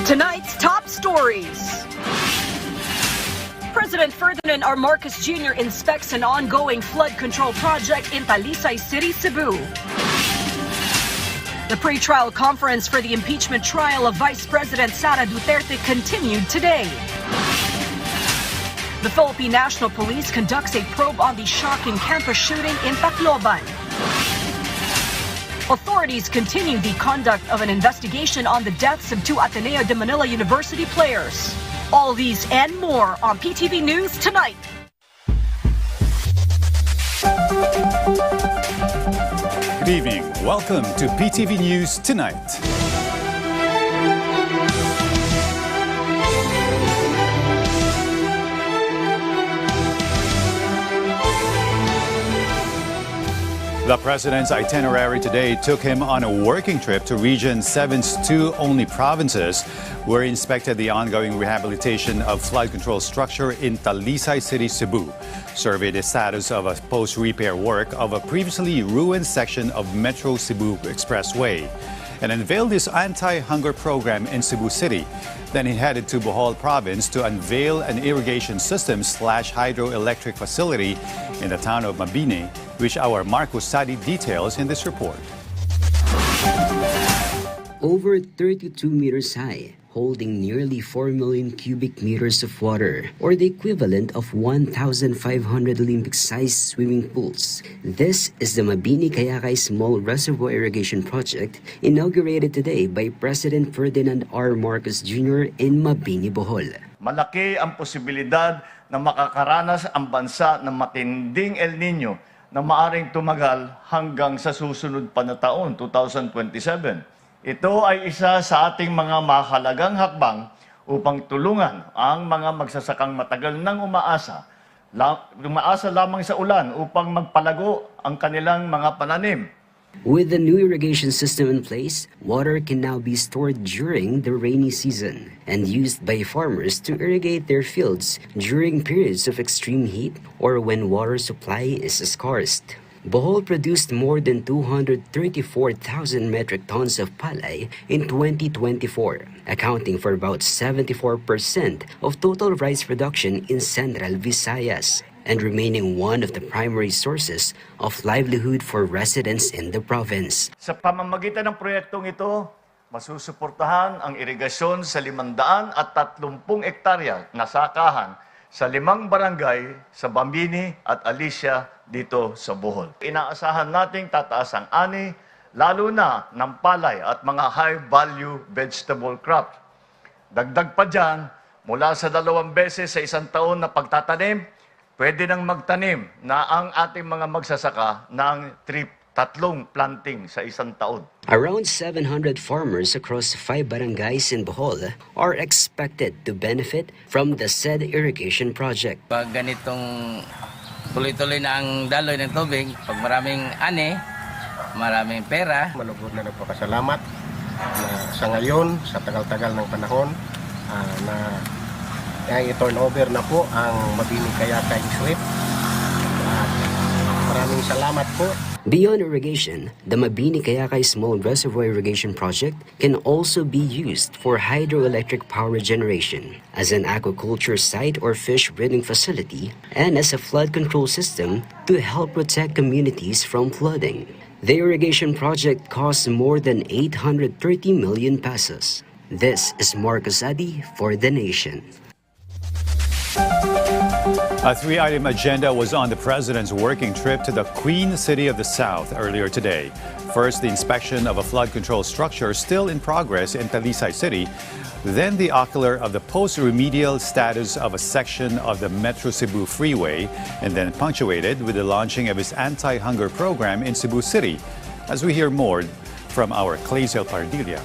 Tonight's top stories. President Ferdinand R. Marcos Jr. inspects an ongoing flood control project in Talisay City, Cebu. The pre-trial conference for the impeachment trial of Vice President Sara Duterte continued today. The Philippine National Police conducts a probe on the shocking campus shooting in Tacloban. Authorities continue the conduct of an investigation on the deaths of two Ateneo de Manila University players. All these and more on PTV News Tonight. Good evening. Welcome to PTV News Tonight. The president's itinerary today took him on a working trip to Region 7's two only provinces, where he inspected the ongoing rehabilitation of flood control structure in Talisay City, Cebu, surveyed the status of a post-repair work of a previously ruined section of Metro Cebu Expressway, and unveiled his anti-hunger program in Cebu City. Then he headed to Bohol Province to unveil an irrigation system/hydroelectric facility in the town of Mabini, which our Marcos Sadi details in this report. Over 32 meters high, holding nearly 4 million cubic meters of water, or the equivalent of 1,500 Olympic-sized swimming pools. This is the Mabini Kayakay Small Reservoir Irrigation Project, inaugurated today by President Ferdinand R. Marcos Jr. in Mabini, Bohol. Malaki ang posibilidad na makakaranas ang bansa ng matinding El Nino na maaring tumagal hanggang sa susunod pa na taon, 2027. Ito ay isa sa ating mga mahalagang hakbang upang tulungan ang mga magsasakang matagal nang umaasa lamang sa ulan upang magpalago ang kanilang mga pananim. With the new irrigation system in place, water can now be stored during the rainy season and used by farmers to irrigate their fields during periods of extreme heat or when water supply is scarce. Bohol produced more than 234,000 metric tons of palay in 2024, accounting for about 74% of total rice production in Central Visayas, and remaining one of the primary sources of livelihood for residents in the province. Sa pamamagitan ng proyektong ito, masusuportahan ang irigasyon sa 530 hektarya na sakahan sa 5 barangay sa Bambini at Alicia dito sa Bohol. Inaasahan nating tataas ang ani, lalo na ng palay at mga high-value vegetable crops. Dagdag pa dyan, mula sa 2 beses sa isang taon na pagtatanim, pwede nang magtanim na ang ating mga magsasaka ng 3 planting sa isang taon. Around 700 farmers across 5 barangays in Bohol are expected to benefit from the said irrigation project. Pag ganitong tuloy-tuloy na ang daloy ng tubig, pag maraming ani, maraming pera. Malugod na nagpapasalamat na sa ngayon, sa tagal-tagal ng panahon, na i-turn over na po ang Mabini Kayakay Swift. Maraming salamat po. Beyond irrigation, the Mabini Kayakay Small Reservoir Irrigation Project can also be used for hydroelectric power generation, as an aquaculture site or fish breeding facility, and as a flood control system to help protect communities from flooding. The irrigation project costs more than 830 million pesos. This is Marcos Adi for The Nation. A 3-item agenda was on the president's working trip to the Queen City of the South earlier today. First, the inspection of a flood control structure still in progress in Talisay City. Then the ocular of the post-remedial status of a section of the Metro Cebu Freeway, and then punctuated with the launching of his anti-hunger program in Cebu City. As we hear more from our Clazel Pardilla.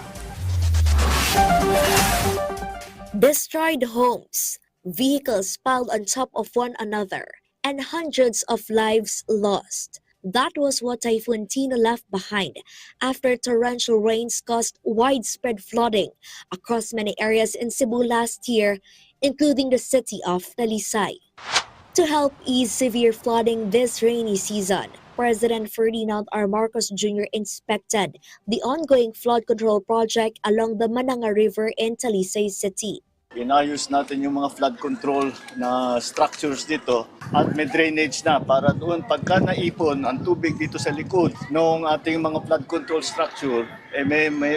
Destroyed homes, vehicles piled on top of one another, and hundreds of lives lost. That was what Typhoon Tina left behind after torrential rains caused widespread flooding across many areas in Cebu last year, including the city of Talisay. To help ease severe flooding this rainy season, President Ferdinand R. Marcos Jr. inspected the ongoing flood control project along the Mananga River in Talisay City. Inayos natin yung mga flood control na structures dito at may drainage na para doon pagka naipon ang tubig dito sa likod ng ating mga flood control structure,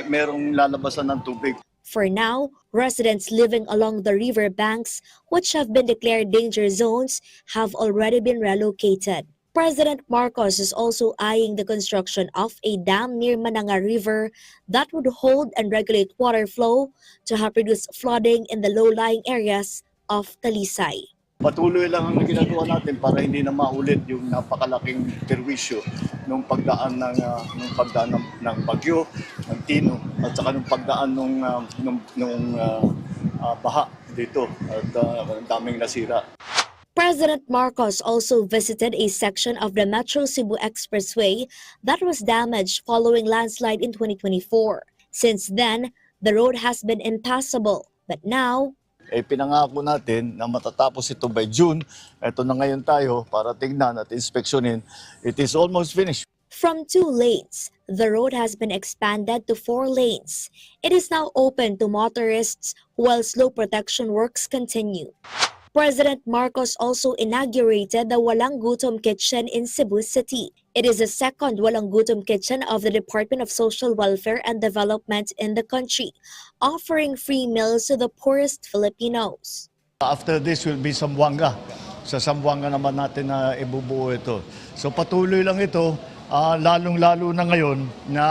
merong lalabasan ng tubig. For now, residents living along the river banks, which have been declared danger zones, have already been relocated. President Marcos is also eyeing the construction of a dam near Mananga River that would hold and regulate water flow to help reduce flooding in the low-lying areas of Talisay. Patuloy lang ang ginagawa natin para hindi na maulit yung napakalaking perwisyo nung pagdaan ng bagyo, ng Tino, at saka nung pagdaan nung baha dito at ang daming nasira. President Marcos also visited a section of the Metro Cebu Expressway that was damaged following landslide in 2024. Since then, the road has been impassable, but now, Pinangako natin na matatapos ito by June. Ito na ngayon tayo para tignan at inspeksyonin. It is almost finished. from 2 lanes, the road has been expanded to 4 lanes. It is now open to motorists while slow protection works continue. President Marcos also inaugurated the Walang Gutom Kitchen in Cebu City. It is the second Walang Gutom Kitchen of the Department of Social Welfare and Development in the country, offering free meals to the poorest Filipinos. After this will be Zamboanga. Sa Zamboanga naman natin na ibubuo ito. So patuloy lang ito, lalong-lalo na ngayon na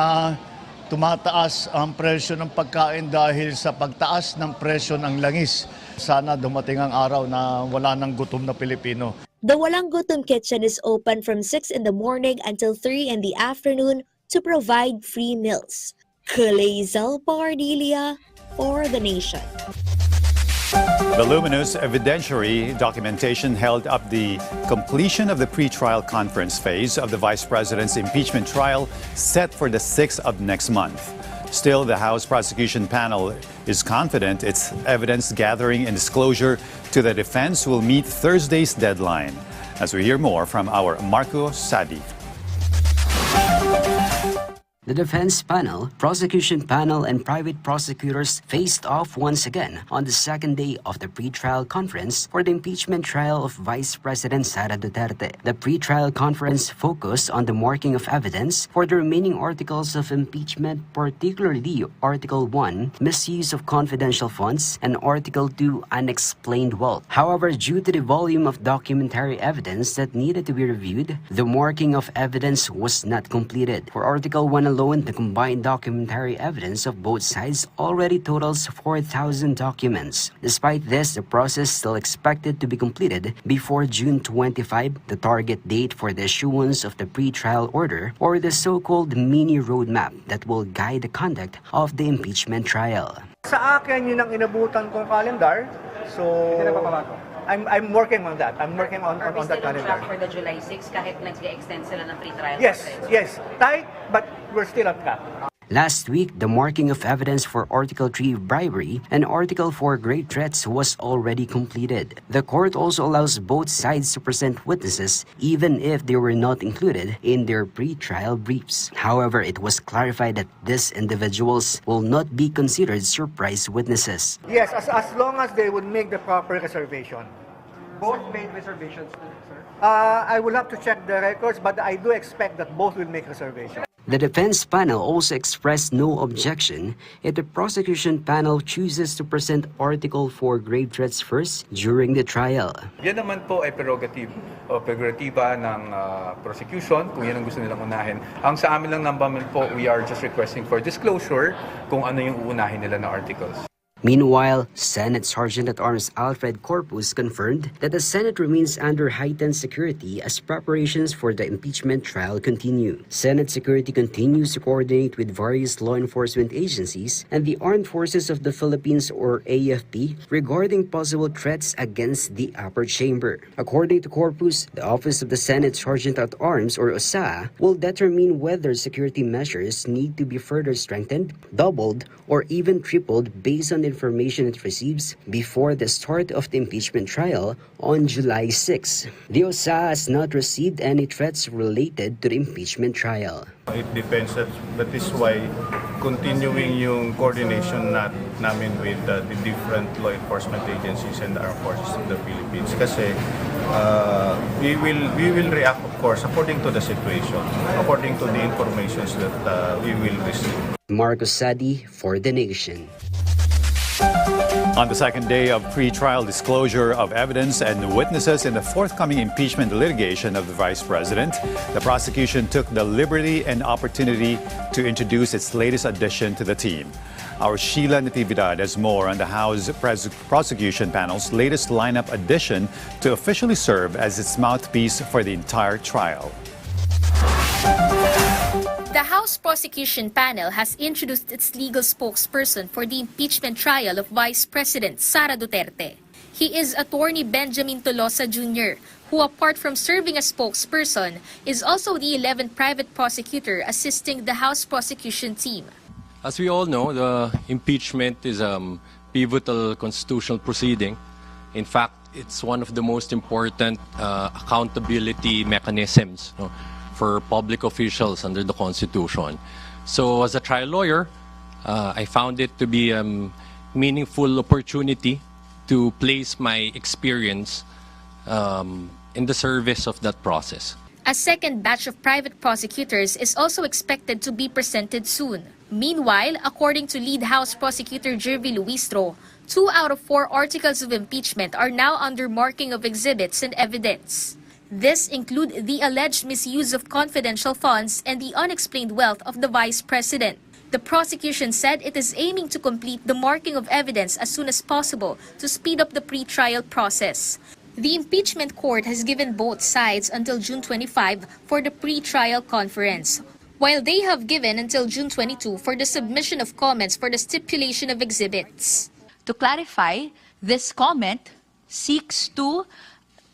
tumataas ang presyo ng pagkain dahil sa pagtaas ng presyo ng langis. Sana dumating ang araw na wala nang gutom na Pilipino. The Walang Gutom Kitchen is open from 6 in the morning until 3 in the afternoon to provide free meals. Kalazel Pardilia for the Nation. Voluminous evidentiary documentation held up the completion of the pre-trial conference phase of the Vice President's impeachment trial set for the 6th of next month. Still, the House Prosecution Panel is confident its evidence gathering and disclosure to the defense will meet Thursday's deadline. As we hear more from our Marco Sadi. The defense panel, prosecution panel, and private prosecutors faced off once again on the second day of the pre-trial conference for the impeachment trial of Vice President Sara Duterte. The pre-trial conference focused on the marking of evidence for the remaining articles of impeachment, particularly Article 1, misuse of confidential funds, and Article 2, unexplained wealth. However, due to the volume of documentary evidence that needed to be reviewed, the marking of evidence was not completed. For Article 1 alone, the combined documentary evidence of both sides already totals 4,000 documents. Despite this, the process is still expected to be completed before June 25, the target date for the issuance of the pre-trial order or the so-called mini roadmap that will guide the conduct of the impeachment trial. Sa akin, yun ang inabutan kong calendar. So, I'm working on that. I'm working on that calendar. Are we still on track for the July 6 kahit nag-extend sila ng pre-trial? Yes. Tight, but we're still on track. Last week, the marking of evidence for Article 3 bribery and Article 4 grave threats was already completed. The court also allows both sides to present witnesses even if they were not included in their pre-trial briefs. However, it was clarified that these individuals will not be considered surprise witnesses. Yes, as long as they would make the proper reservation. Both made reservations, sir? I will have to check the records, but I do expect that both will make reservations. The defense panel also expressed no objection if the prosecution panel chooses to present Article 4 grave threats first during the trial. Yan naman po ay prerogatiba ng prosecution kung yan ang gusto nilang unahin. Ang sa amin lang naman po, we are just requesting for disclosure kung ano yung uunahin nila na articles. Meanwhile, Senate Sergeant-at-Arms Alfred Corpus confirmed that the Senate remains under heightened security as preparations for the impeachment trial continue. Senate security continues to coordinate with various law enforcement agencies and the Armed Forces of the Philippines or AFP regarding possible threats against the upper chamber. According to Corpus, the Office of the Senate Sergeant-at-Arms or OSA will determine whether security measures need to be further strengthened, doubled, or even tripled based on information it receives before the start of the impeachment trial on July 6. The OSA has not received any threats related to the impeachment trial. It depends. That is why continuing yung coordination namin with the different law enforcement agencies and the armed forces of the Philippines. Kasi we will react, of course, according to the situation, according to the information that we will receive. Marcos Sadi for The Nation. On the second day of pre-trial disclosure of evidence and witnesses in the forthcoming impeachment litigation of the Vice President, the prosecution took the liberty and opportunity to introduce its latest addition to the team. Our Sheila Natividad has more on the House prosecution panel's latest lineup addition to officially serve as its mouthpiece for the entire trial. The House prosecution panel has introduced its legal spokesperson for the impeachment trial of Vice President Sara Duterte. He is Attorney Benjamin Tolosa Jr., who apart from serving as spokesperson, is also the 11th private prosecutor assisting the House prosecution team. As we all know, the impeachment is a pivotal constitutional proceeding. In fact, it's one of the most important accountability mechanisms for public officials under the Constitution. So as a trial lawyer, I found it to be a meaningful opportunity to place my experience in the service of that process. A second batch of private prosecutors is also expected to be presented soon. Meanwhile, according to lead House Prosecutor Jervy Luistro, 2 out of 4 articles of impeachment are now under marking of exhibits and evidence. This include the alleged misuse of confidential funds and the unexplained wealth of the Vice President. The prosecution said it is aiming to complete the marking of evidence as soon as possible to speed up the pre-trial process. The impeachment court has given both sides until June 25 for the pre-trial conference, while they have given until June 22 for the submission of comments for the stipulation of exhibits. To clarify, this comment seeks to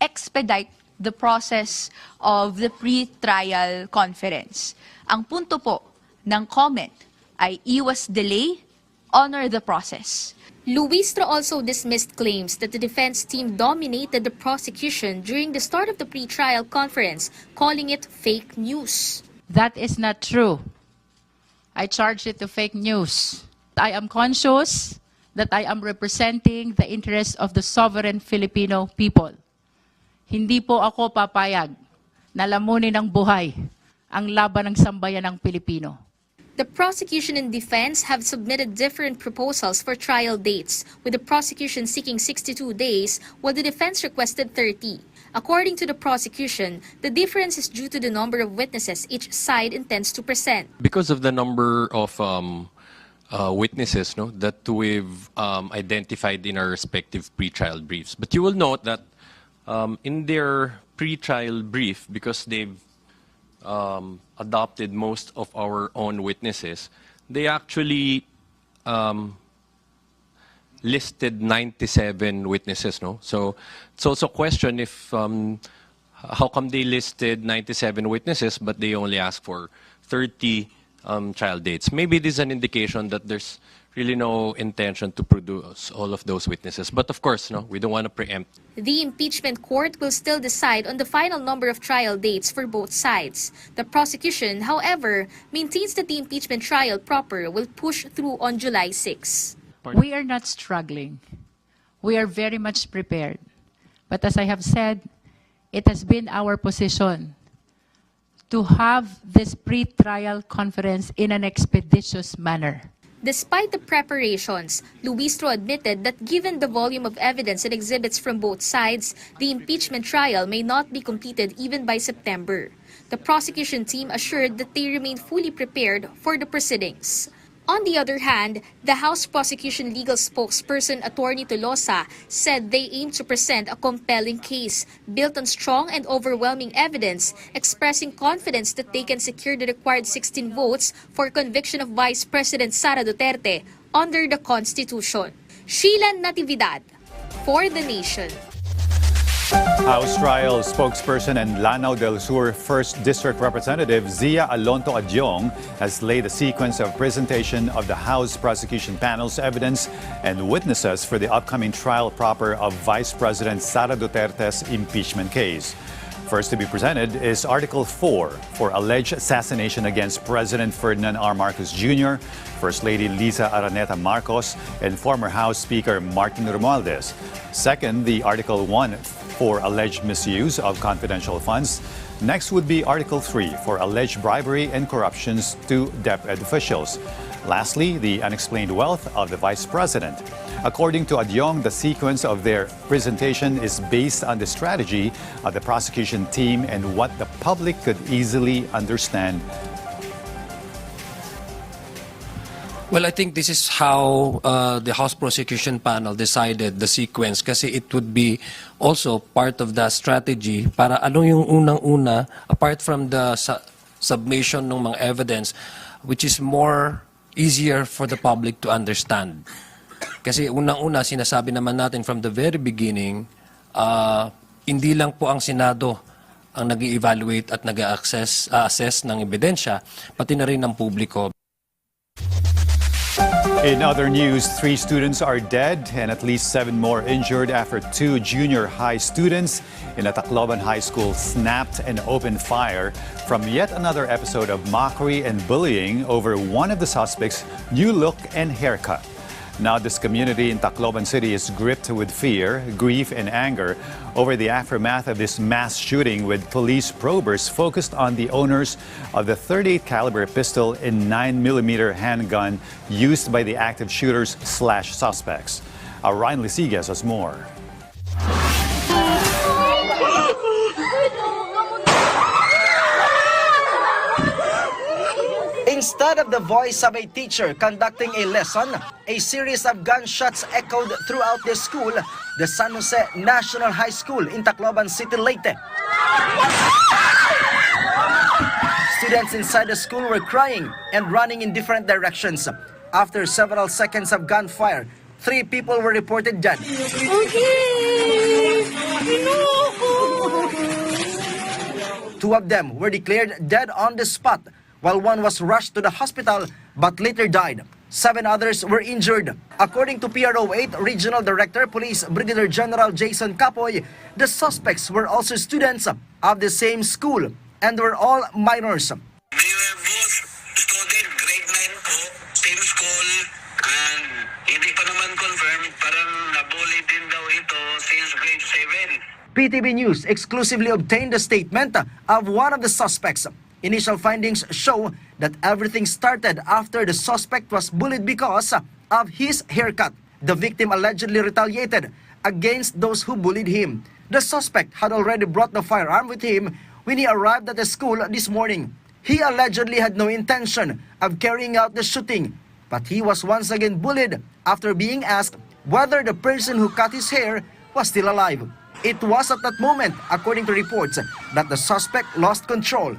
expedite the process of the pre-trial conference. Ang punto po ng comment ay iwas delay, honor the process. Luistro also dismissed claims that the defense team dominated the prosecution during the start of the pre-trial conference, calling it fake news. That is not true. I charge it to fake news. I am conscious that I am representing the interests of the sovereign Filipino people. Hindi po ako papayag na lamunin ng buhay ang laban ng sambayan ng Pilipino. The prosecution and defense have submitted different proposals for trial dates, with the prosecution seeking 62 days while the defense requested 30. According to the prosecution, the difference is due to the number of witnesses each side intends to present. Because of the number of witnesses that we've identified in our respective pre-trial briefs. But you will note that in their pre-trial brief, because they've adopted most of our own witnesses, they actually listed 97 witnesses. So it's also a question if how come they listed 97 witnesses but they only asked for 30 trial dates. Maybe this is an indication that there's really no intention to produce all of those witnesses. But of course, we don't want to preempt. The impeachment court will still decide on the final number of trial dates for both sides. The prosecution, however, maintains that the impeachment trial proper will push through on July 6. We are not struggling. We are very much prepared. But as I have said, it has been our position to have this pre-trial conference in an expeditious manner. Despite the preparations, Luistro admitted that given the volume of evidence and exhibits from both sides, the impeachment trial may not be completed even by September. The prosecution team assured that they remain fully prepared for the proceedings. On the other hand, the House prosecution legal spokesperson Attorney Tolosa said they aim to present a compelling case built on strong and overwhelming evidence, expressing confidence that they can secure the required 16 votes for conviction of Vice President Sara Duterte under the Constitution. Sheila Natividad for The Nation. House Trial spokesperson and Lanao del Sur 1st District Representative Zia Alonto Adyong has laid a sequence of presentation of the House prosecution panel's evidence and witnesses for the upcoming trial proper of Vice President Sara Duterte's impeachment case. First to be presented is Article 4 for alleged assassination against President Ferdinand R. Marcos Jr., First Lady Liza Araneta Marcos, and former House Speaker Martin Romualdez. Second, the Article 1 for alleged misuse of confidential funds. Next would be Article 3 for alleged bribery and corruptions to DepEd officials. Lastly, the unexplained wealth of the Vice President. According to Adyong, the sequence of their presentation is based on the strategy of the prosecution team and what the public could easily understand. Well, I think this is how the House Prosecution Panel decided the sequence kasi it would be also part of the strategy para ano yung unang-una, apart from the submission ng mga evidence, which is more easier for the public to understand. Kasi unang-una, sinasabi naman natin from the very beginning, hindi lang po ang Senado ang nag-evaluate at nag-assess ng ebidensya, pati na rin ng publiko. In other news, 3 students are dead and at least 7 more injured after 2 junior high students in a Tacloban high school snapped and opened fire from yet another episode of mockery and bullying over one of the suspects' new look and haircut. Now, this community in Tacloban City is gripped with fear, grief, and anger over the aftermath of this mass shooting, with police probers focused on the owners of the .38 caliber pistol and 9mm handgun used by the active shooters/suspects. Ryan Lisigas has more. Instead of the voice of a teacher conducting a lesson, a series of gunshots echoed throughout the school, the San Jose National High School in Tacloban City, Leyte. Students inside the school were crying and running in different directions. After several seconds of gunfire, 3 people were reported dead. Two of them were declared dead on the spot, while one was rushed to the hospital but later died. 7 others were injured. According to PRO8 Regional Director Police Brigadier General Jason Capoy, the suspects were also students of the same school and were all minors. They were both student grade 9 po, same school, and hindi pa naman confirmed, parang nabully din daw ito since grade 7. PTV News exclusively obtained the statement of one of the suspects. Initial findings show that everything started after the suspect was bullied because of his haircut. The victim allegedly retaliated against those who bullied him. The suspect had already brought the firearm with him when he arrived at the school this morning. He allegedly had no intention of carrying out the shooting, but he was once again bullied after being asked whether the person who cut his hair was still alive. It was at that moment, according to reports, that the suspect lost control,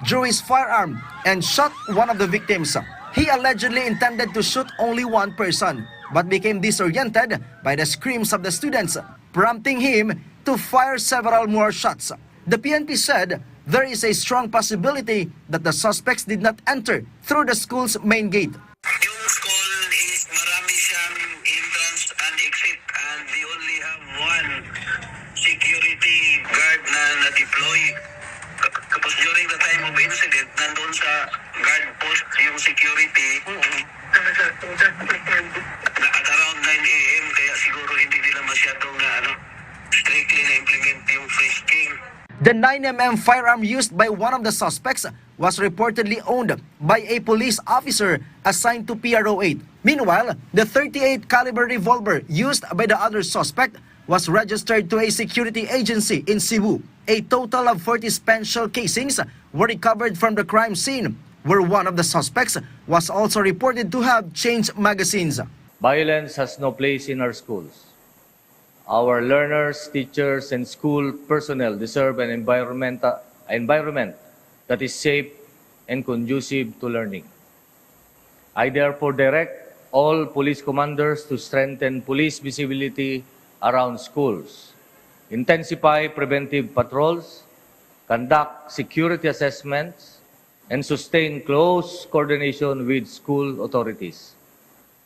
drew his firearm, and shot one of the victims. He allegedly intended to shoot only one person, but became disoriented by the screams of the students, prompting him to fire several more shots. The PNP said there is a strong possibility that the suspects did not enter through the school's main gate. Yung school is marami siyang entrance and exit, and they only have one security guard na na-deploy. Tapos during the time of incident, nandun sa guard post yung security. At around 9 a.m. kaya siguro hindi nila masyadong strictly na-implement yung frisking. The 9mm firearm used by one of the suspects was reportedly owned by a police officer assigned to PRO8. Meanwhile, the .38 caliber revolver used by the other suspect was registered to a security agency in Cebu. A total of 40 spent shell casings were recovered from the crime scene, where one of the suspects was also reported to have changed magazines. Violence has no place in our schools. Our learners, teachers, and school personnel deserve an environment that is safe and conducive to learning. I therefore direct all police commanders to strengthen police visibility around schools, intensify preventive patrols, conduct security assessments, and sustain close coordination with school authorities,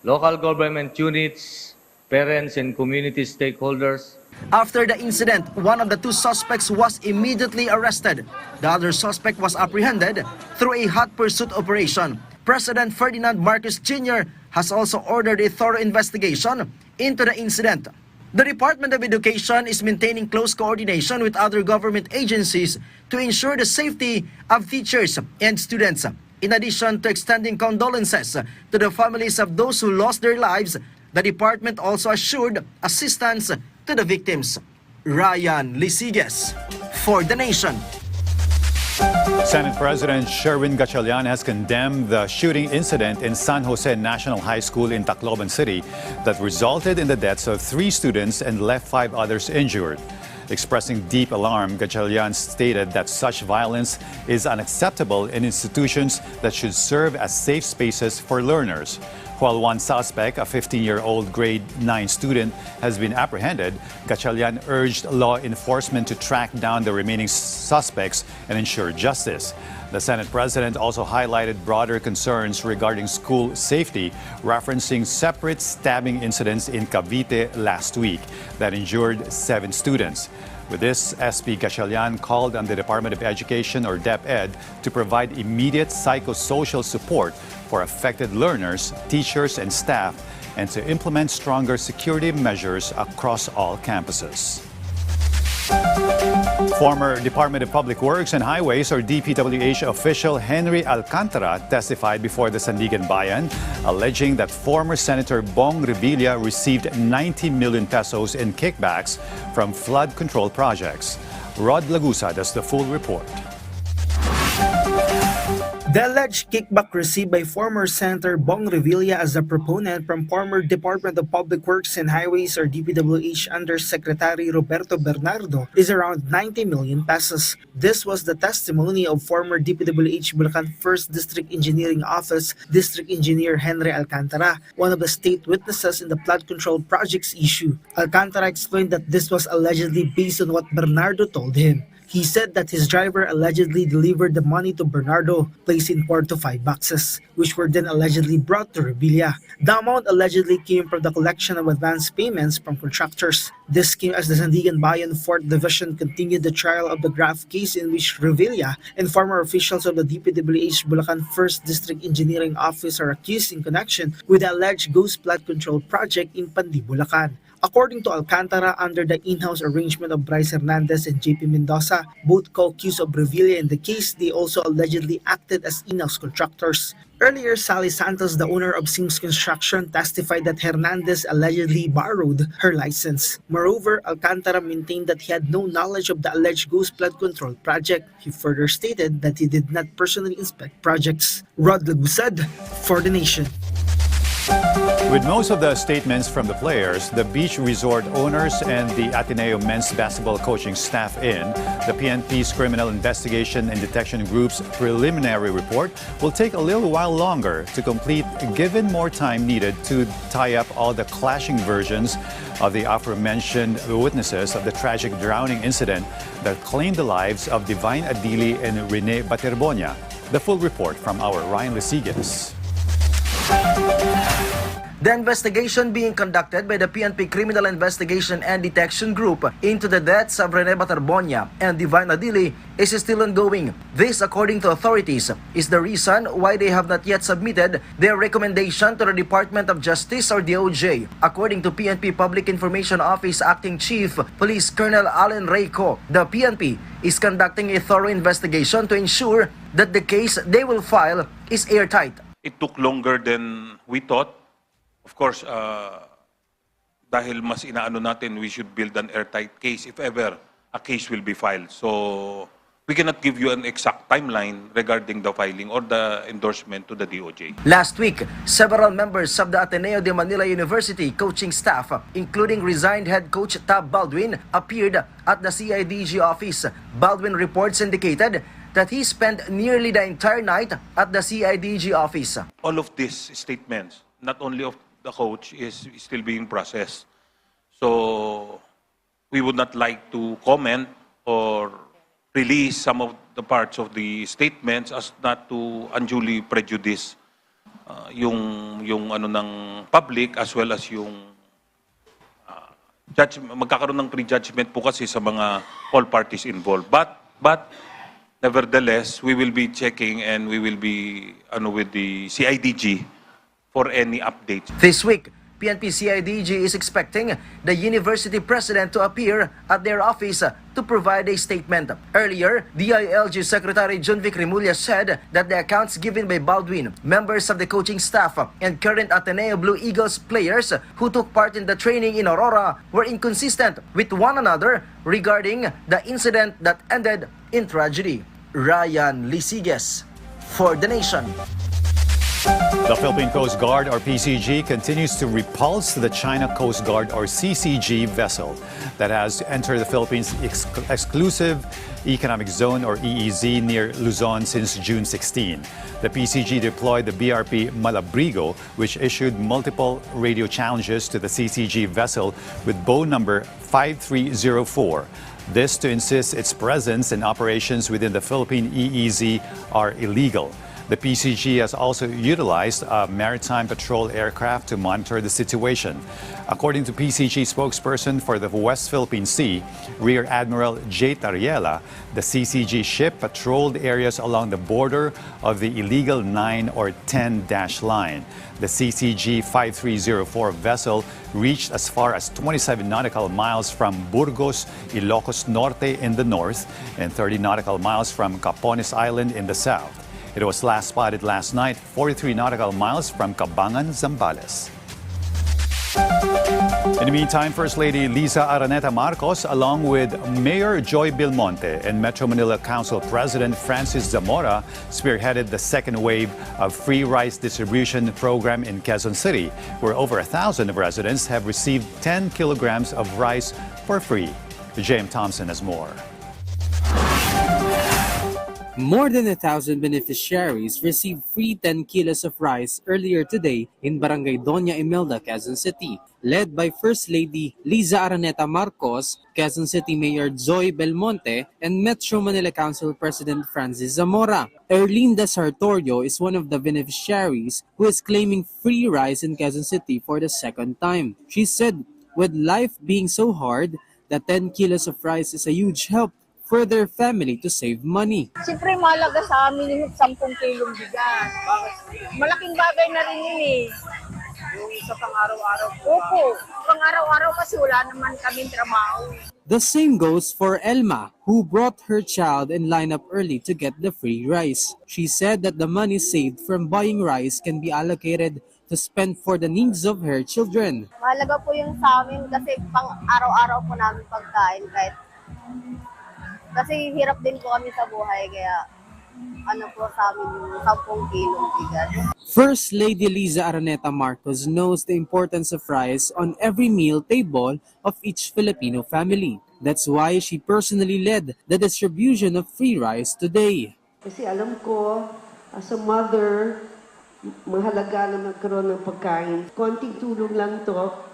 local government units, parents, and community stakeholders. After the incident, one of the two suspects was immediately arrested. The other suspect was apprehended through a hot pursuit operation. President Ferdinand Marcos Jr. has also ordered a thorough investigation into the incident. The Department of Education is maintaining close coordination with other government agencies to ensure the safety of teachers and students. In addition to extending condolences to the families of those who lost their lives, the department also assured assistance to the victims. Ryan Lisiges for The Nation. Senate President Sherwin Gatchalian has condemned the shooting incident in San Jose National High School in Tacloban City that resulted in the deaths of 3 students and left 5 others injured. Expressing deep alarm, Gatchalian stated that such violence is unacceptable in institutions that should serve as safe spaces for learners. While one suspect, a 15-year-old grade 9 student, has been apprehended, Gatchalian urged law enforcement to track down the remaining suspects and ensure justice. The Senate President also highlighted broader concerns regarding school safety, referencing separate stabbing incidents in Cavite last week that injured 7 students. With this, SP Gatchalian called on the Department of Education, or DepEd, to provide immediate psychosocial support for affected learners, teachers, and staff, and to implement stronger security measures across all campuses. Former Department of Public Works and Highways, or DPWH official Henry Alcantara testified before the Sandigan Bayan, alleging that former Senator Bong Revilla received 90 million pesos in kickbacks from flood control projects. Rod Lagusa does the full report. The alleged kickback received by former Senator Bong Revilla as a proponent from former Department of Public Works and Highways, or DPWH Undersecretary Roberto Bernardo is around 90 million pesos. This was the testimony of former DPWH Bulacan 1st District Engineering Office District Engineer Henry Alcantara, one of the state witnesses in the flood control project's issue. Alcantara explained that this was allegedly based on what Bernardo told him. He said that his driver allegedly delivered the money to Bernardo, placed in 4 to 5 boxes, which were then allegedly brought to Revilla. The amount allegedly came from the collection of advance payments from contractors. This came as the Sandigan Bayan 4th Division continued the trial of the graft case in which Revilla and former officials of the DPWH Bulacan 1st District Engineering Office are accused in connection with the alleged ghost flood control project in Pandi, Bulacan. According to Alcantara, under the in-house arrangement of Bryce Hernandez and JP Mendoza, both co-accused of Revilla in the case, they also allegedly acted as in-house contractors. Earlier, Sally Santos, the owner of Sims Construction, testified that Hernandez allegedly borrowed her license. Moreover, Alcantara maintained that he had no knowledge of the alleged ghost flood control project. He further stated that he did not personally inspect projects. Rod Lagusad for The Nation. With most of the statements from the players, the beach resort owners, and the Ateneo men's basketball coaching staff in, the PNP's Criminal Investigation and Detection Group's preliminary report will take a little while longer to complete, given more time needed to tie up all the clashing versions of the aforementioned witnesses of the tragic drowning incident that claimed the lives of Divine Adili and Rene Baterbonia. The full report from our Ryan Lisiges. The investigation being conducted by the PNP Criminal Investigation and Detection Group into the deaths of Rene Baterbonia and Divine Adili is still ongoing. This, according to authorities, is the reason why they have not yet submitted their recommendation to the Department of Justice, or DOJ. According to PNP Public Information Office Acting Chief Police Colonel Allen Reyco, the PNP is conducting a thorough investigation to ensure that the case they will file is airtight. It took longer than we thought. Of course, dahil mas inaano natin, we should build an airtight case if ever a case will be filed. So we cannot give you an exact timeline regarding the filing or the endorsement to the DOJ. Last week, several members of the Ateneo de Manila University coaching staff, including resigned head coach Tab Baldwin, appeared at the CIDG office. Baldwin reports indicated that he spent nearly the entire night at the CIDG office. All of these statements, not only of the coach, is still being processed. So we would not like to comment or release some of the parts of the statements as not to unduly prejudice yung ano ng public as well as yung magkakaroon ng prejudgment po kasi sa mga all parties involved. But nevertheless, we will be checking and we will be with the CIDG for any updates. This week, PNP CIDG is expecting the university president to appear at their office to provide a statement. Earlier, DILG Secretary John Vic Rimulya said that the accounts given by Baldwin, members of the coaching staff, and current Ateneo Blue Eagles players who took part in the training in Aurora were inconsistent with one another regarding the incident that ended in tragedy. Ryan Lisiges for The Nation. The Philippine Coast Guard, or PCG, continues to repulse the China Coast Guard, or CCG, vessel that has entered the Philippines' exclusive economic zone, or EEZ, near Luzon since June 16. The PCG deployed the BRP Malabrigo, which issued multiple radio challenges to the CCG vessel with bow number 5304. This to insist its presence and operations within the Philippine EEZ are illegal. The PCG has also utilized a maritime patrol aircraft to monitor the situation. According to PCG spokesperson for the West Philippine Sea, Rear Admiral J. Tariela, the CCG ship patrolled areas along the border of the illegal 9 or 10-dash line. The CCG 5304 vessel reached as far as 27 nautical miles from Burgos, Ilocos Norte in the north, and 30 nautical miles from Capones Island in the south. It was last spotted last night, 43 nautical miles from Cabangan, Zambales. In the meantime, First Lady Liza Araneta Marcos, along with Mayor Joy Belmonte and Metro Manila Council President Francis Zamora, spearheaded the second wave of free rice distribution program in Quezon City, where over 1,000 residents have received 10 kilograms of rice for free. J.M. Thompson has more. More than 1,000 beneficiaries received free 10 kilos of rice earlier today in Barangay Doña Imelda, Quezon City. Led by First Lady Liza Araneta Marcos, Quezon City Mayor Joy Belmonte, and Metro Manila Council President Francis Zamora. Erlinda Sartorio is one of the beneficiaries who is claiming free rice in Quezon City for the second time. She said, with life being so hard, the 10 kilos of rice is a huge help for their family to save money. Siyempre malaga sa amin yung 10 kilong bigas. Malaking bagay na rin yun eh. Yung sa pang-araw-araw. Opo, pang-araw-araw kasi wala naman kaming trabaho. The same goes for Elma, who brought her child and lined up early to get the free rice. She said that the money saved from buying rice can be allocated to spend for the needs of her children. Mahalaga po yung sa amin kasi pang-araw-araw po namin pagkain kasi hirap din po kami sa buhay, kaya po sa amin yung 10 kilong bigas. First Lady Liza Araneta Marcos knows the importance of rice on every meal table of each Filipino family. That's why she personally led the distribution of free rice today. Kasi alam ko, as a mother, mahalaga na magkaroon ng pagkain. Konting tulong lang to.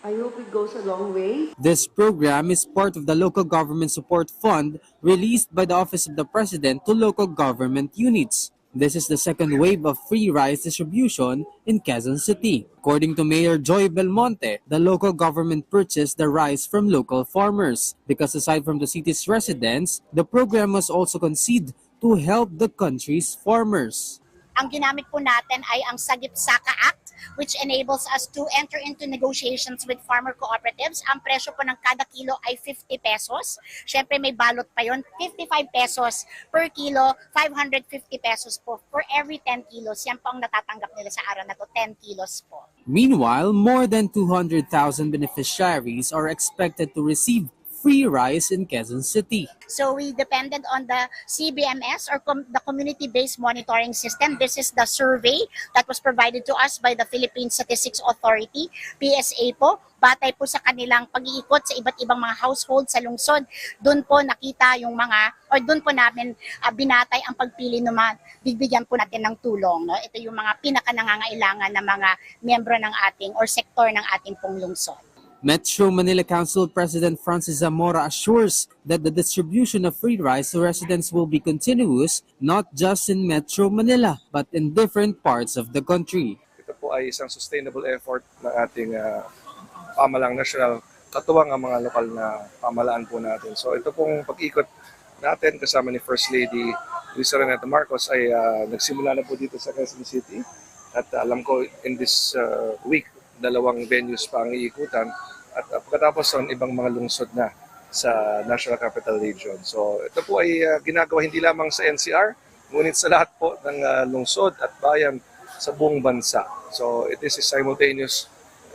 I hope it goes a long way. This program is part of the Local Government Support Fund released by the Office of the President to local government units. This is the second wave of free rice distribution in Quezon City. According to Mayor Joy Belmonte, the local government purchased the rice from local farmers because aside from the city's residents, the program was also conceived to help the country's farmers. Ang ginamit po natin ay ang Sagip Saka Act, which enables us to enter into negotiations with farmer cooperatives. Ang presyo po ng kada kilo ay 50 pesos. Siyempre may balot pa yon, 55 pesos per kilo, 550 pesos po for every 10 kilos. Yan po ang natatanggap nila sa araw na to, 10 kilos po. Meanwhile, more than 200,000 beneficiaries are expected to receive free rice in Quezon City. So we depended on the CBMS or the Community-Based Monitoring System. This is the survey that was provided to us by the Philippine Statistics Authority, PSA po. Batay po sa kanilang pag-iikot sa iba't ibang mga household sa lungsod. Doon po nakita yung doon po namin binatay ang pagpili ng mga bibigyan po natin ng tulong. No? Ito yung mga pinaka-nangangailangan ng mga miyembro ng ating or sektor ng ating pong lungsod. Metro Manila Council President Francis Zamora assures that the distribution of free rice to residents will be continuous, not just in Metro Manila, but in different parts of the country. Ito po ay isang sustainable effort ng ating pamalang national, katuwang ang mga lokal na pamalaan po natin. So ito pong pag-ikot natin kasama ni First Lady Luisa Araneta Marcos ay nagsimula na po dito sa Quezon City. At alam ko in this week, 2 venues pa ang iikutan. At pagkatapos son, ibang mga lungsod na sa National Capital Region. So ito po ay ginagawa hindi lamang sa NCR, ngunit sa lahat po ng lungsod at bayan sa buong bansa. So it is simultaneous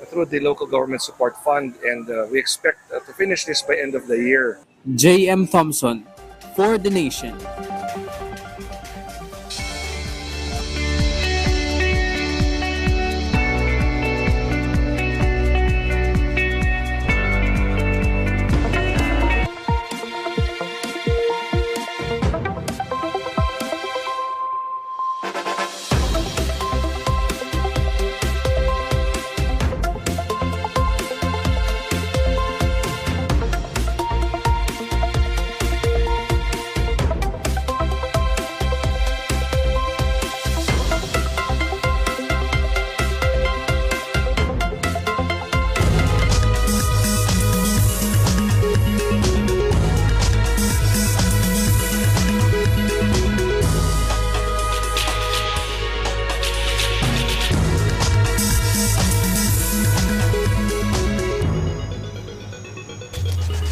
through the Local Government Support Fund, and we expect to finish this by end of the year. J.M. Thompson, for the Nation.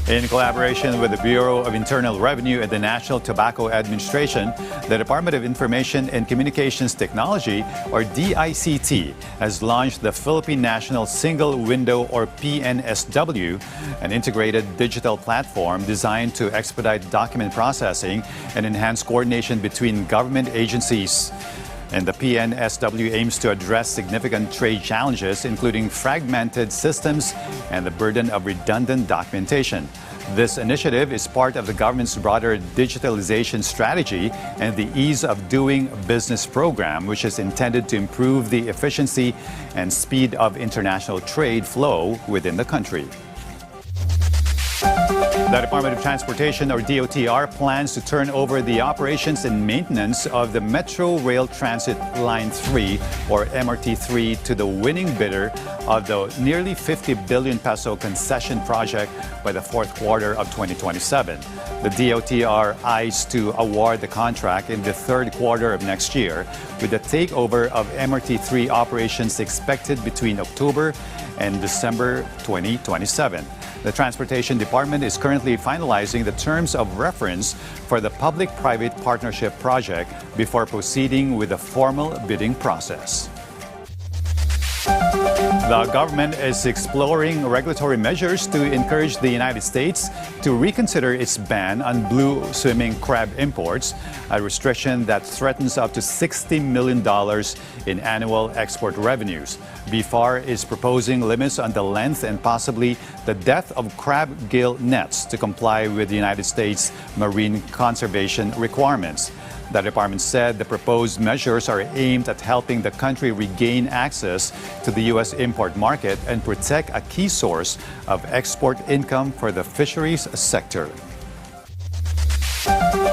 In collaboration with the Bureau of Internal Revenue and the National Tobacco Administration, the Department of Information and Communications Technology, or DICT, has launched the Philippine National Single Window, or PNSW, an integrated digital platform designed to expedite document processing and enhance coordination between government agencies. And the PNSW aims to address significant trade challenges, including fragmented systems and the burden of redundant documentation. This initiative is part of the government's broader digitalization strategy and the Ease of Doing Business program, which is intended to improve the efficiency and speed of international trade flow within the country. The Department of Transportation, or DOTR, plans to turn over the operations and maintenance of the Metro Rail Transit Line 3, or MRT3, to the winning bidder of the nearly 50 billion peso concession project by the fourth quarter of 2027. The DOTR eyes to award the contract in the third quarter of next year, with the takeover of MRT3 operations expected between October and December 2027. The Transportation Department is currently finalizing the terms of reference for the public-private partnership project before proceeding with the formal bidding process. The government is exploring regulatory measures to encourage the United States to reconsider its ban on blue swimming crab imports, a restriction that threatens up to $60 million in annual export revenues. BFAR is proposing limits on the length and possibly the depth of crab gill nets to comply with the United States marine conservation requirements. The department said the proposed measures are aimed at helping the country regain access to the U.S. import market and protect a key source of export income for the fisheries sector.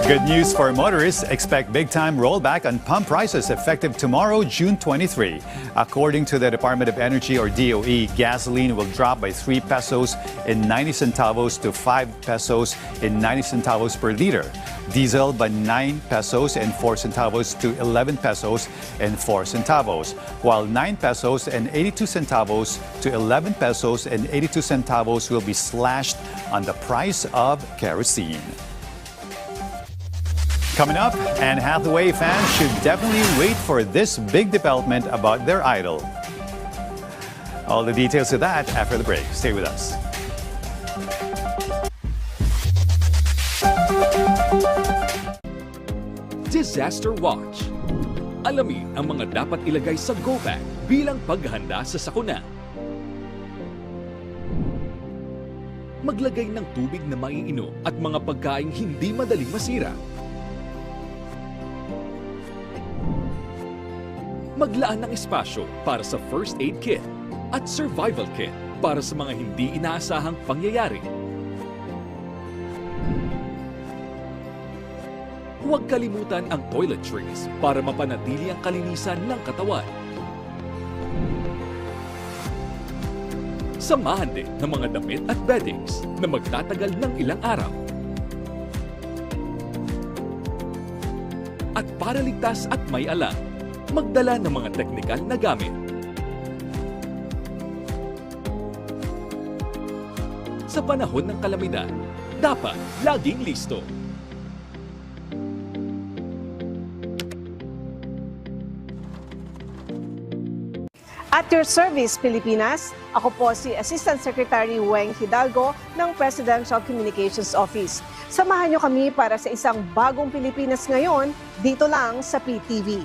Good news for motorists. Expect big-time rollback on pump prices effective tomorrow, June 23. According to the Department of Energy, or DOE, gasoline will drop by 3 pesos and 90 centavos to 5 pesos and 90 centavos per liter. Diesel by 9 pesos and 4 centavos to 11 pesos and 4 centavos, while 9 pesos and 82 centavos to 11 pesos and 82 centavos will be slashed on the price of kerosene. Coming up, Anne Hathaway fans should definitely wait for this big development about their idol. All the details of that after the break. Stay with us. Disaster Watch. Alamin ang mga dapat ilagay sa go bag bilang paghahanda sa sakuna. Maglagay ng tubig na maiinom at mga pagkaing hindi madaling masira. Maglaan ng espasyo para sa first aid kit at survival kit. para sa mga hindi inaasahang pangyayari. Huwag kalimutan ang toiletries para mapanatili ang kalinisan ng katawan. Samahan din ng mga damit at beddings na magtatagal ng ilang araw. At para ligtas at may alam, magdala ng mga teknikal na gamit. Sa panahon ng kalamidad, dapat laging listo. At your service, Pilipinas, ako po si Assistant Secretary Weng Hidalgo ng Presidential Communications Office. Samahan niyo kami para sa isang bagong Pilipinas ngayon, dito lang sa PTV.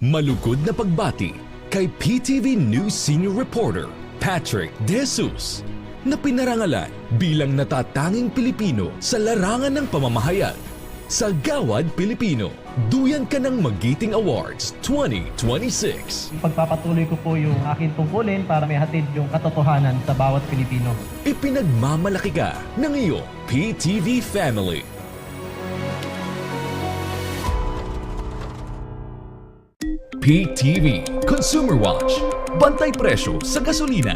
Malugod na pagbati kay PTV News Senior Reporter Patrick De Jesus na pinarangalan bilang natatanging Pilipino sa larangan ng pamamahayag. Sa Gawad Pilipino, duyan ka ng Magiting Awards 2026. Pagpapatuloy ko po yung aking tungkulin para may hatid yung katotohanan sa bawat Pilipino. Ipinagmamalaki ka ng iyong PTV family. PTV Consumer Watch. Bantay presyo sa gasolina.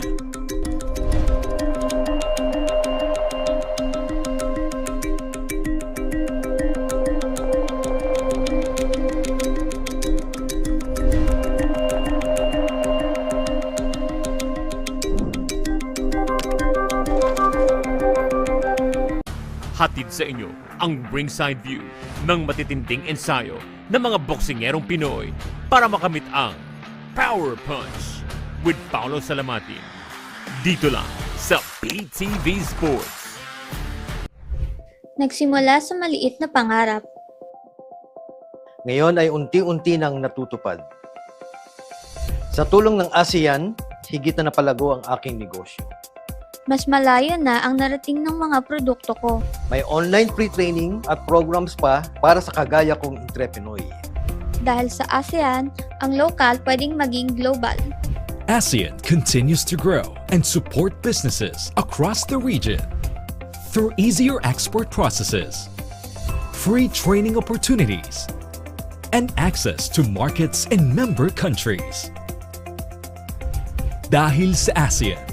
Hatid sa inyo ang ringside view ng matitinding ensayo ng mga boksingerong Pinoy para makamit ang Power Punch with Paolo Salamatin. Dito lang sa PTV Sports. Nagsimula sa maliit na pangarap. Ngayon ay unti-unti nang natutupad. Sa tulong ng ASEAN, higit na napalago ang aking negosyo. Mas malayo na ang narating ng mga produkto ko. May online pre-training at programs pa para sa kagaya kong entrepreneur. Dahil sa ASEAN, ang local pwedeng maging global. ASEAN continues to grow and support businesses across the region through easier export processes, free training opportunities, and access to markets in member countries. Dahil sa ASEAN,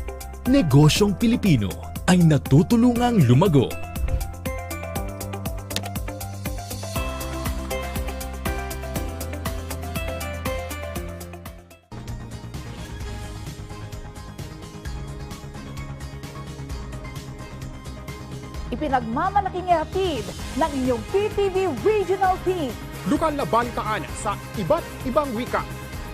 negosyong Pilipino ay natutulungang lumago. Ipinagmamalaking ihatid ng inyong PTV Regional Team. Lokal na balitaan sa iba't ibang wika.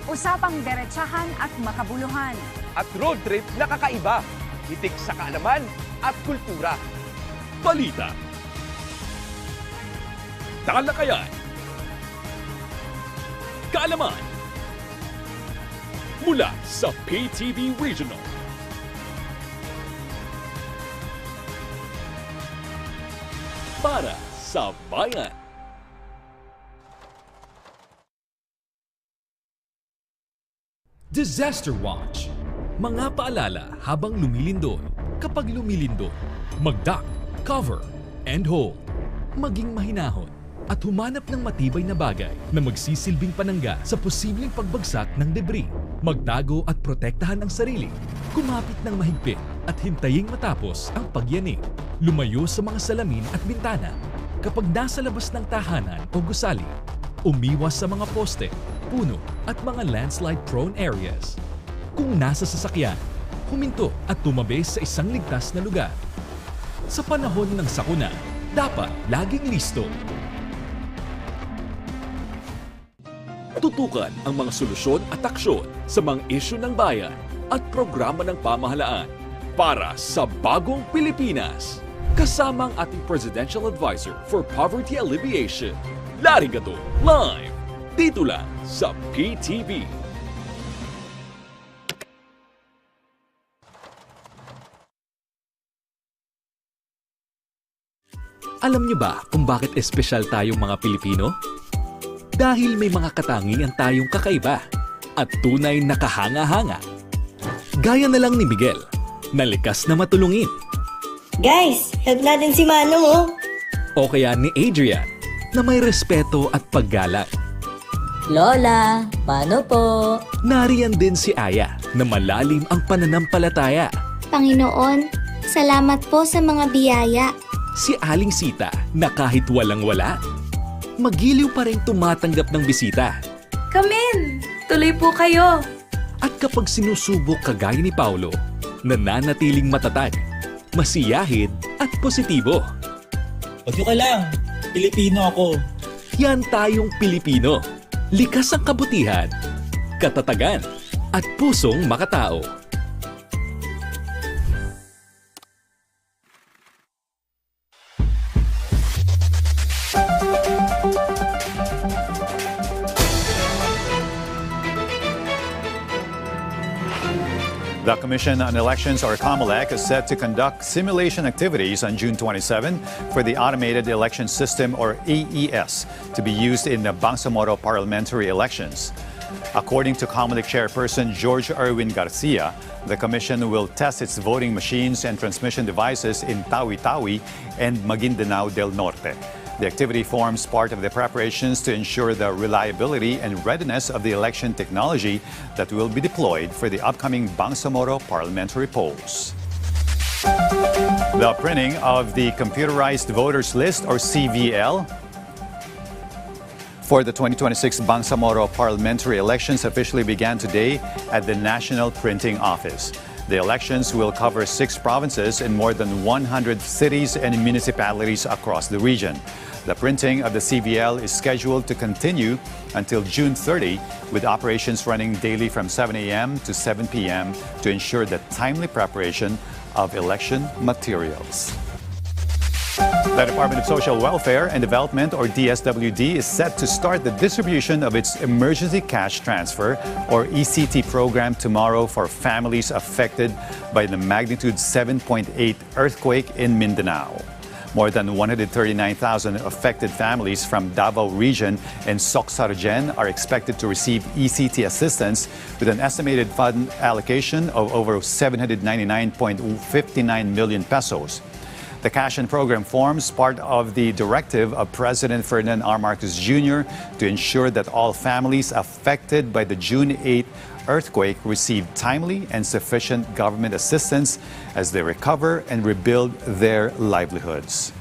Usapang derechahan at makabuluhan. At road trip na kakaiba, hitik sa kaalaman at kultura. Balita, talakayan, kaalaman, mula sa PTV Regional. Para sa bayan. Disaster Watch. Mga paalala habang lumilindol. Kapag lumilindol, mag-duck, cover, and hold. Maging mahinahon at humanap ng matibay na bagay na magsisilbing panangga sa posibleng pagbagsak ng debris. Magtago at protektahan ang sarili. Kumapit ng mahigpit at hintaying matapos ang pagyanig. Lumayo sa mga salamin at bintana. Kapag nasa labas ng tahanan o gusali, umiwas sa mga poste, puno at mga landslide-prone areas. Kung nasa sasakyan, huminto at tumabi sa isang ligtas na lugar. Sa panahon ng sakuna, dapat laging listo. Tutukan ang mga solusyon at aksyon sa mga isyu ng bayan at programa ng pamahalaan para sa bagong Pilipinas. Kasama ang ating Presidential Advisor for Poverty Alleviation, Larry Gato, live dito lang sa PTV. Alam niyo ba kung bakit espesyal tayong mga Pilipino? Dahil may mga katangian tayong kakaiba at tunay na kahanga-hanga. Gaya na lang ni Miguel, na likas na matulungin. Guys, help natin si Manong oh. O kaya ni Adrian, na may respeto at paggalang. Lola, paano po? Nariyan din si Aya, na malalim ang pananampalataya. Panginoon, salamat po sa mga biyaya. Si Aling Sita, na kahit walang-wala, magiliw pa rin tumatanggap ng bisita. Come in! Tuloy po kayo! At kapag sinusubok kagaya ni Paulo, nananatiling matatag, masiyahid at positibo. Huwag ka lang, Pilipino ako. Yan tayong Pilipino. Likas ang kabutihan, katatagan, at pusong makatao. The Commission on Elections, or COMELEC, is set to conduct simulation activities on June 27 for the Automated Election System, or AES, to be used in the Bangsamoro parliamentary elections. According to COMELEC Chairperson George Erwin Garcia, the Commission will test its voting machines and transmission devices in Tawi-Tawi and Maguindanao del Norte. The activity forms part of the preparations to ensure the reliability and readiness of the election technology that will be deployed for the upcoming Bangsamoro parliamentary polls. The printing of the Computerized Voters List, or CVL, for the 2026 Bangsamoro parliamentary elections officially began today at the National Printing Office. The elections will cover 6 provinces and more than 100 cities and municipalities across the region. The printing of the CVL is scheduled to continue until June 30, with operations running daily from 7 a.m. to 7 p.m. to ensure the timely preparation of election materials. The Department of Social Welfare and Development, or DSWD, is set to start the distribution of its Emergency Cash Transfer, or ECT program tomorrow for families affected by the magnitude 7.8 earthquake in Mindanao. More than 139,000 affected families from Davao Region and Soxargen are expected to receive ECT assistance with an estimated fund allocation of over 799.59 million pesos. The cash-in program forms part of the directive of President Ferdinand R. Marcos Jr. to ensure that all families affected by the June 8 earthquake receive timely and sufficient government assistance as they recover and rebuild their livelihoods.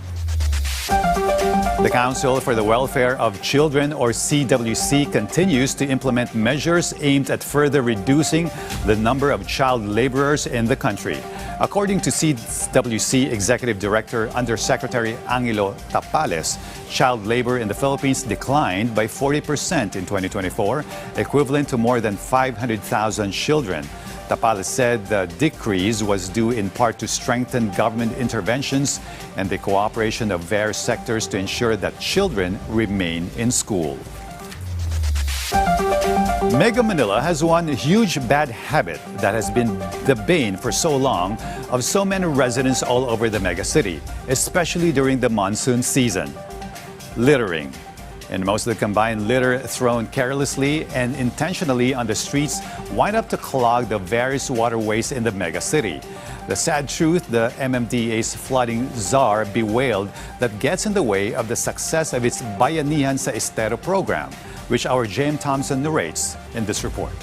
The Council for the Welfare of Children, or CWC, continues to implement measures aimed at further reducing the number of child laborers in the country. According to CWC Executive Director Undersecretary Angelo Tapales, child labor in the Philippines declined by 40% in 2024, equivalent to more than 500,000 children. Tapales said the decrease was due in part to strengthened government interventions and the cooperation of various sectors to ensure that children remain in school. Mega Manila has one huge bad habit that has been the bane for so long of so many residents all over the mega city, especially during the monsoon season: littering. And most of the combined litter thrown carelessly and intentionally on the streets wind up to clog the various waterways in the mega city. The sad truth, the MMDA's flooding czar bewailed, that gets in the way of the success of its Bayanihan sa Estero program, which our James Thompson narrates in this report.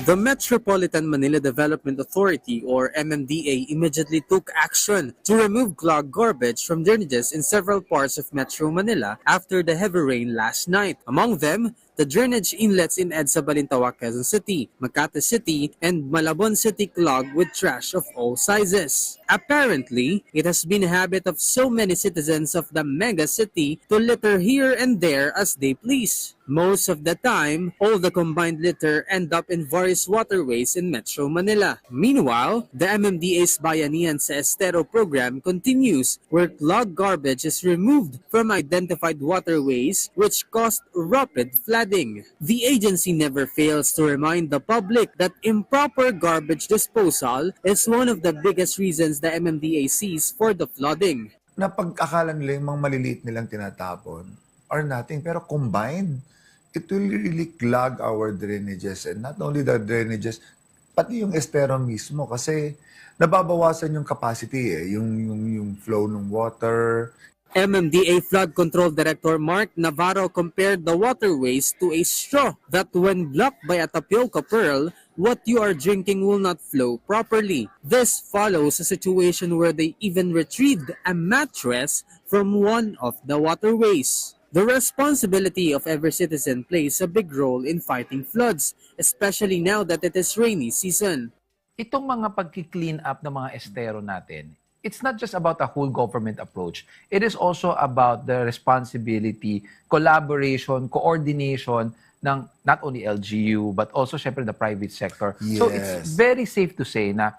The Metropolitan Manila Development Authority, or MMDA, immediately took action to remove clogged garbage from drainages in several parts of Metro Manila after the heavy rain last night. Among them, the drainage inlets in EDSA Balintawak, Quezon City, Makati City, and Malabon City clogged with trash of all sizes. Apparently, it has been a habit of so many citizens of the mega city to litter here and there as they please. Most of the time, all the combined litter end up in various waterways in Metro Manila. Meanwhile, the MMDA's Bayanihan sa Estero program continues, where clogged garbage is removed from identified waterways, which caused rapid flooding. The agency never fails to remind the public that improper garbage disposal is one of the biggest reasons the MMDA sees for the flooding. Napag-akala nila yung mga maliliit nilang tinatapon or nothing. Pero combined, it will really clog our drainages. And not only the drainages, pati yung estero mismo. Kasi nababawasan yung capacity, yung flow ng water. MMDA Flood Control Director Mark Navarro compared the waterways to a straw that when blocked by a tapioca pearl, what you are drinking will not flow properly. This follows a situation where they even retrieved a mattress from one of the waterways. The responsibility of every citizen plays a big role in fighting floods, especially now that it is rainy season. Itong mga pagki-clean up ng mga estero natin, it's not just about a whole government approach. It is also about the responsibility, collaboration, coordination ng not only LGU but also syempre the private sector. Yes. So it's very safe to say na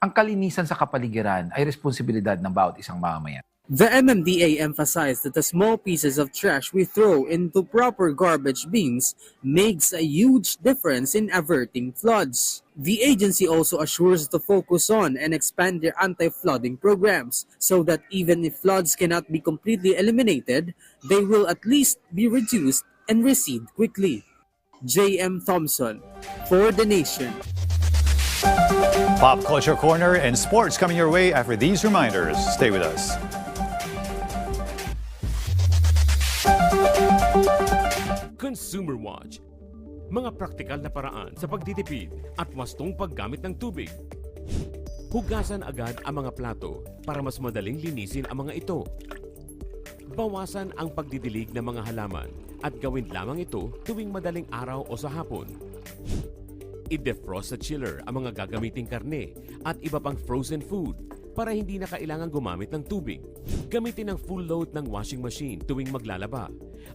ang kalinisan sa kapaligiran ay responsibilidad ng bawat isang mamamayan. The MMDA emphasized that the small pieces of trash we throw into proper garbage bins makes a huge difference in averting floods. The agency also assures to focus on and expand their anti-flooding programs so that even if floods cannot be completely eliminated, they will at least be reduced and recede quickly. J.M. Thompson, for The Nation. Pop Culture Corner and sports coming your way after these reminders. Stay with us. Consumer Watch. Mga praktikal na paraan sa pagtitipid at wastong paggamit ng tubig. Hugasan agad ang mga plato para mas madaling linisin ang mga ito. Bawasan ang pagdidilig ng mga halaman at gawin lamang ito tuwing madaling araw o sa hapon. I-defrost sa chiller ang mga gagamiting karne at iba pang frozen food para hindi na kailangan gumamit ng tubig. Gamitin ang full load ng washing machine tuwing maglalaba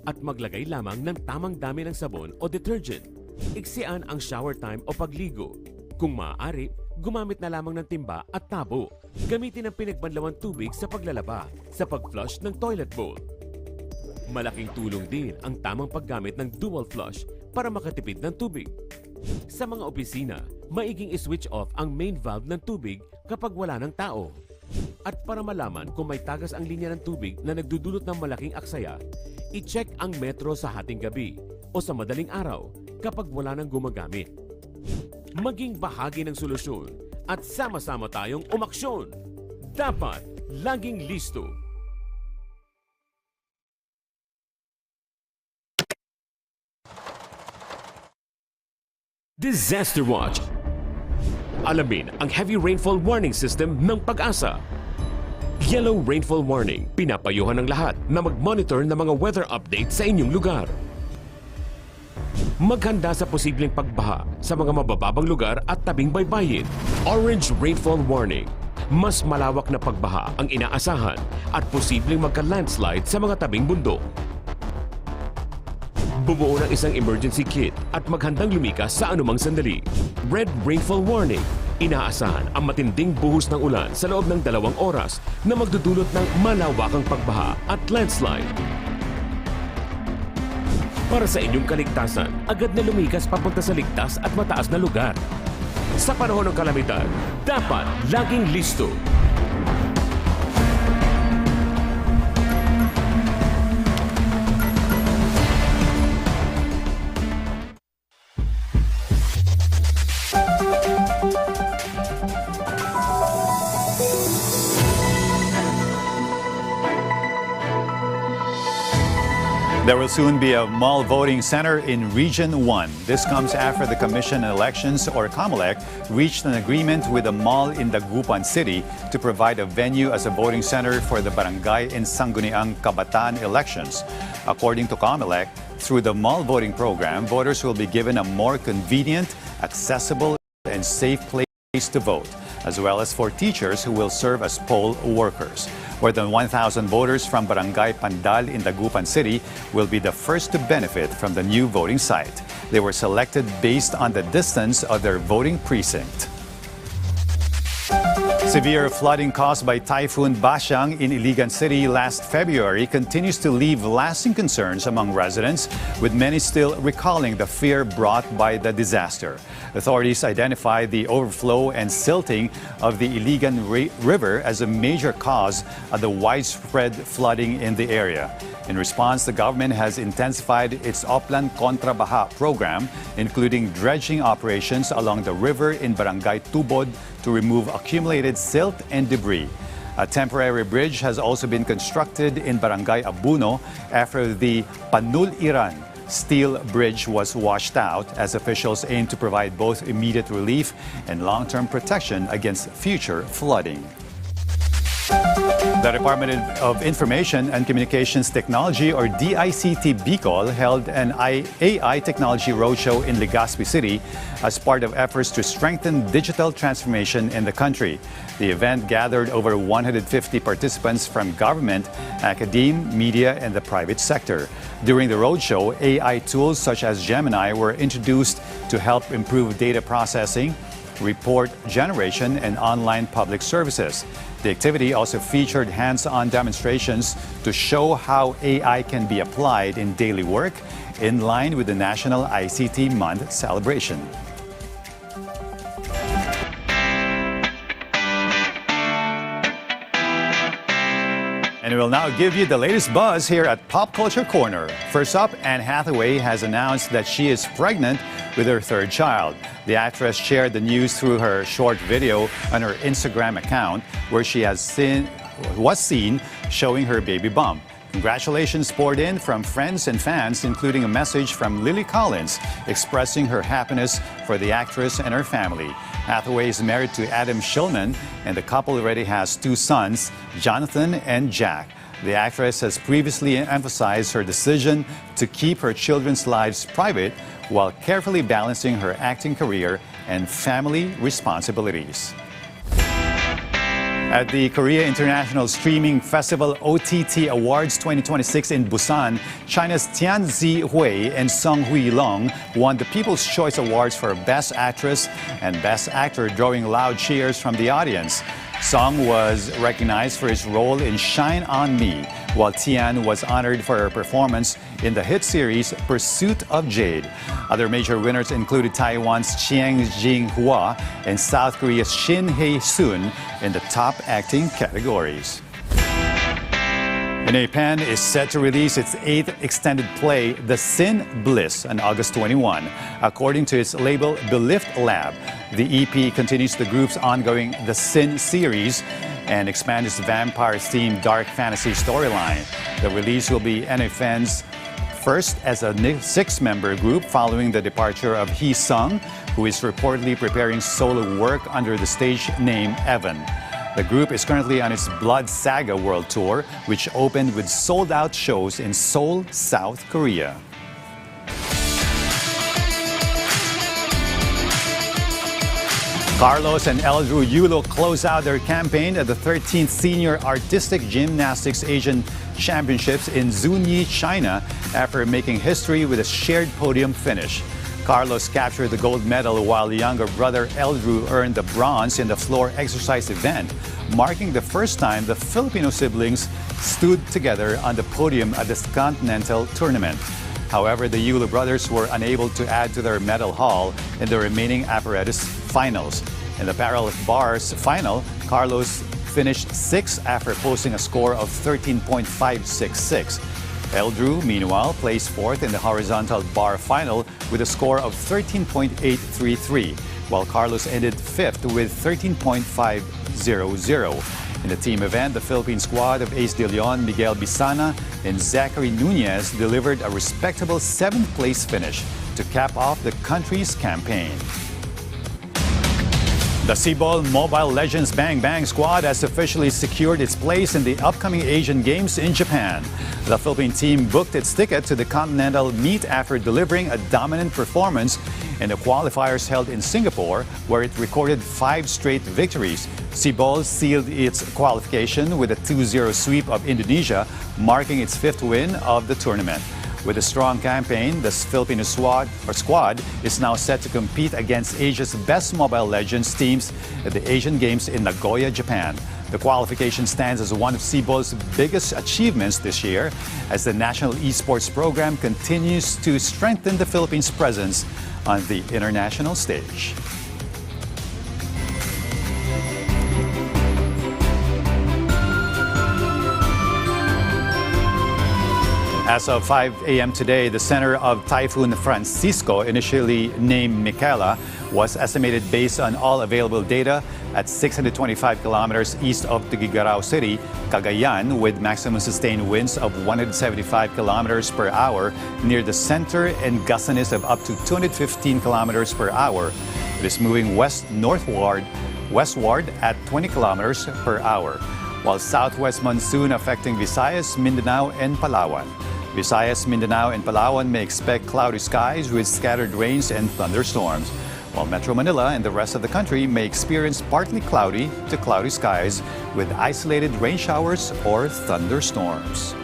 at maglagay lamang ng tamang dami ng sabon o detergent. Iksian ang shower time o pagligo. Kung maaari, gumamit na lamang ng timba at tabo. Gamitin ang pinagbanlawang tubig sa paglalaba, sa pag-flush ng toilet bowl. Malaking tulong din ang tamang paggamit ng dual flush para makatipid ng tubig. Sa mga opisina, maiging i-switch off ang main valve ng tubig kapag wala ng tao. At para malaman kung may tagas ang linya ng tubig na nagdudulot ng malaking aksaya, i-check ang metro sa hating gabi o sa madaling araw kapag wala nang gumagamit. Maging bahagi ng solusyon at sama-sama tayong umaksyon. Dapat laging listo. Disaster Watch. Alamin ang heavy rainfall warning system ng Pag-asa. Yellow rainfall warning. Pinapayuhan ng lahat na mag-monitor ng mga weather update sa inyong lugar. Maghanda sa posibleng pagbaha sa mga mabababang lugar at tabing baybayin. Orange rainfall warning. Mas malawak na pagbaha ang inaasahan at posibleng magka-landslide sa mga tabing bundok. Bumuo ng isang emergency kit at maghandang lumikas sa anumang sandali. Red rainfall warning. Inaasahan ang matinding buhos ng ulan sa loob ng 2 oras na magdudulot ng malawakang pagbaha at landslide. Para sa inyong kaligtasan, agad na lumikas papunta sa ligtas at mataas na lugar. Sa panahon ng kalamidad, dapat laging listo. There will soon be a mall voting center in Region 1. This comes after the Commission on Elections, or COMELEC, reached an agreement with a mall in Dagupan City to provide a venue as a voting center for the barangay and Sangguniang Kabataan elections. According to COMELEC, through the mall voting program, voters will be given a more convenient, accessible, and safe place to vote, as well as for teachers who will serve as poll workers. More than 1,000 voters from Barangay Pandal in Dagupan City will be the first to benefit from the new voting site. They were selected based on the distance of their voting precinct. Severe flooding caused by Typhoon Bashang in Iligan City last February continues to leave lasting concerns among residents, with many still recalling the fear brought by the disaster. Authorities identified the overflow and silting of the Iligan River as a major cause of the widespread flooding in the area. In response, the government has intensified its Oplan Kontra Baha program, including dredging operations along the river in Barangay Tubod to remove accumulated silt and debris. A temporary bridge has also been constructed in Barangay Abuno after the Panul-Iran steel bridge was washed out, as officials aim to provide both immediate relief and long-term protection against future flooding. The Department of Information and Communications Technology, or DICT Bicol, held an AI Technology Roadshow in Legazpi City as part of efforts to strengthen digital transformation in the country. The event gathered over 150 participants from government, academe, media, and the private sector. During the roadshow, AI tools such as Gemini were introduced to help improve data processing, report generation, and online public services. The activity also featured hands-on demonstrations to show how AI can be applied in daily work in line with the National ICT Month celebration. And we'll now give you the latest buzz here at Pop Culture Corner. First up, Anne Hathaway has announced that she is pregnant with her third child. The actress shared the news through her short video on her Instagram account, where she was seen showing her baby bump. Congratulations poured in from friends and fans, including a message from Lily Collins expressing her happiness for the actress and her family. Hathaway is married to Adam Shulman, and the couple already has two sons, Jonathan and Jack. The actress has previously emphasized her decision to keep her children's lives private while carefully balancing her acting career and family responsibilities. At the Korea International Streaming Festival OTT Awards 2026 in Busan, China's Tian Zihui and Sung Hui Long won the People's Choice Awards for Best Actress and Best Actor, drawing loud cheers from the audience. Sung was recognized for his role in Shine On Me, while Tian was honored for her performance in the hit series Pursuit of Jade. Other major winners included Taiwan's Chiang Jing-hua and South Korea's Shin Hae-soon in the top acting categories. Japan is set to release its 8th extended play, The Sin Bliss, on August 21. According to its label, Belift Lab, the EP continues the group's ongoing The Sin series and expands its vampire-themed dark fantasy storyline. The release will be NFN's first as a 6-member group following the departure of Hee Sung, who is reportedly preparing solo work under the stage name Evan. The group is currently on its Blood Saga World Tour, which opened with sold-out shows in Seoul, South Korea. Carlos and Eldrew Yulo close out their campaign at the 13th Senior Artistic Gymnastics Asian Championships in Zunyi, China, after making history with a shared podium finish. Carlos captured the gold medal, while younger brother Eldrew earned the bronze in the floor exercise event, marking the first time the Filipino siblings stood together on the podium at this continental tournament. However, the Yulo brothers were unable to add to their medal haul in the remaining apparatus finals. In the parallel bars final, Carlos finished 6th after posting a score of 13.566. Eldrew, meanwhile, placed 4th in the horizontal bar final with a score of 13.833, while Carlos ended 5th with 13.500. In the team event, the Philippine squad of Ace De Leon, Miguel Bisana, and Zachary Nunez delivered a respectable 7th place finish to cap off the country's campaign. The Cebol Mobile Legends Bang Bang squad has officially secured its place in the upcoming Asian Games in Japan. The Philippine team booked its ticket to the continental meet after delivering a dominant performance in the qualifiers held in Singapore, where it recorded 5 straight victories. Cebol sealed its qualification with a 2-0 sweep of Indonesia, marking its 5th win of the tournament. With a strong campaign, the Filipino squad is now set to compete against Asia's best Mobile Legends teams at the Asian Games in Nagoya, Japan. The qualification stands as one of Cebol's biggest achievements this year as the national esports program continues to strengthen the Philippines' presence on the international stage. As of 5 a.m. today, the center of Typhoon Francisco, initially named Michaela, was estimated based on all available data at 625 kilometers east of Tuguegarao City, Cagayan, with maximum sustained winds of 175 kilometers per hour near the center and gustiness of up to 215 kilometers per hour. It is moving westward at 20 kilometers per hour, while southwest monsoon affecting Visayas, Mindanao, and Palawan. Visayas, Mindanao, and Palawan may expect cloudy skies with scattered rains and thunderstorms, while Metro Manila and the rest of the country may experience partly cloudy to cloudy skies with isolated rain showers or thunderstorms.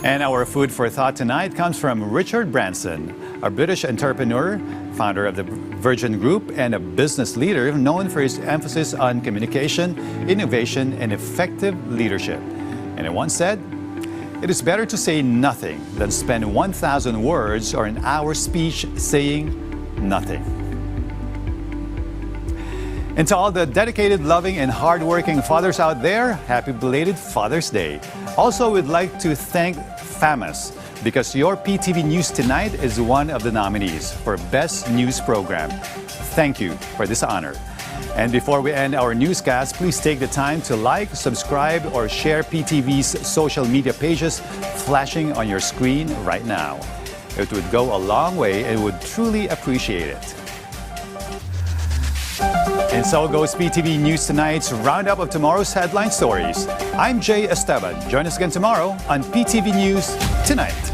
And our food for thought tonight comes from Richard Branson, a British entrepreneur, founder of the Virgin Group, and a business leader known for his emphasis on communication, innovation, and effective leadership. And he once said, "It is better to say nothing than spend 1,000 words or an hour speech saying nothing." And to all the dedicated, loving, and hardworking fathers out there, happy belated Father's Day. Also, we'd like to thank FAMAS because your PTV News Tonight is one of the nominees for Best News Program. Thank you for this honor. And before we end our newscast, please take the time to like, subscribe, or share PTV's social media pages flashing on your screen right now. It would go a long way and would truly appreciate it. And so goes PTV News Tonight's roundup of tomorrow's headline stories. I'm Jay Esteban. Join us again tomorrow on PTV News Tonight.